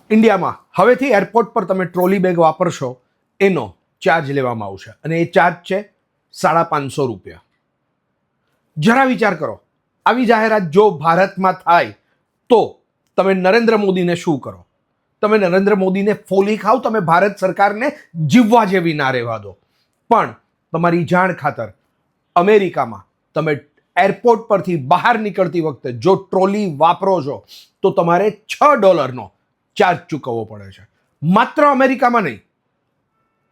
ઇન્ડિયામાં હવેથી એરપોર્ટ પર તમે ટ્રોલી બેગ વાપરશો એનો ચાર્જ લેવામાં આવશે અને એ ચાર્જ છે ₹550. જરા વિચાર કરો, આવી જાહેરાત જો ભારતમાં થાય તો તમે નરેન્દ્ર મોદીને શું કરો? તમે નરેન્દ્ર મોદીને ફોલી ખાવ, તમે ભારત સરકારને જીવવા જેવી ના રહેવા દો. પણ તમારી જાણ ખાતર અમેરિકામાં તમે એરપોર્ટ પરથી બહાર નીકળતી વખતે જો ટ્રોલી વાપરો છો તો તમારે $6 ચાર્જ ચૂકવવો પડે છે. માત્ર અમેરિકામાં નહીં,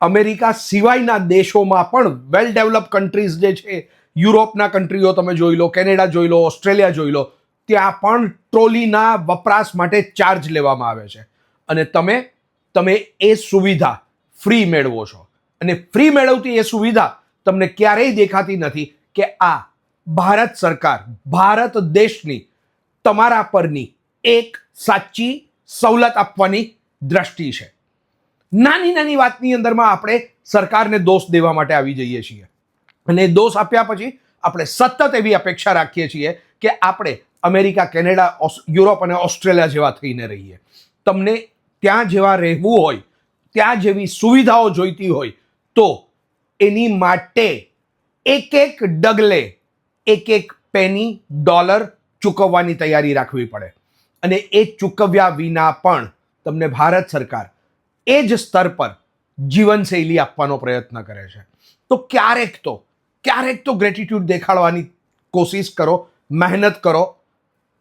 અમેરિકા સિવાયના દેશોમાં પણ વેલ ડેવલપ કન્ટ્રીઝ જે છે, યુરોપના કન્ટ્રીઓ તમે જોઈ લો, કેનેડા જોઈ લો, ઓસ્ટ્રેલિયા જોઈ લો, ત્યાં પણ ટ્રોલીના વપરાશ માટે ચાર્જ લેવામાં આવે છે અને તમે એ સુવિધા ફ્રી મેળવો છો. અને ફ્રી મેળવતી એ સુવિધા તમને ક્યારેય દેખાતી નથી કે આ ભારત સરકાર, ભારત દેશની તમારા પરની એક સાચી સવલત આપવાની દ્રષ્ટિ છે. નાની નાની વાતની અંદરમાં આપણે સરકારને દોષ દેવા માટે આવી જઈએ છીએ અને દોષ આપ્યા પછી આપણે સતત એવી અપેક્ષા રાખીએ છીએ કે આપણે અમેરિકા, કેનેડા, યુરોપ અને ઓસ્ટ્રેલિયા જેવા થઈને રહીએ. તમને ત્યાં જેવા રહેવું હોય, ત્યાં જેવી સુવિધાઓ જોઈતી હોય તો એની માટે એક એક ડગલે એક એક પેની, ડોલર ચૂકવવાની તૈયારી રાખવી પડે અને એ ચૂકવ્યા વિના પણ તમને ભારત સરકાર એ જ સ્તર પર જીવનશૈલી આપવાનો પ્રયત્ન કરે છે. તો ક્યારેક તો ગ્રેટિટ્યૂડ દેખાડવાની કોશિશ કરો, મહેનત કરો.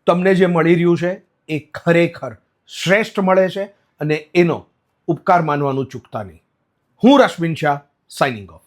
તમને જે મળી રહ્યું છે એ ખરેખર શ્રેષ્ઠ મળે છે અને એનો ઉપકાર માનવાનું ચૂકતા નહીં. હું રશ્મિન શાહ, સાઇનિંગ ઓફ.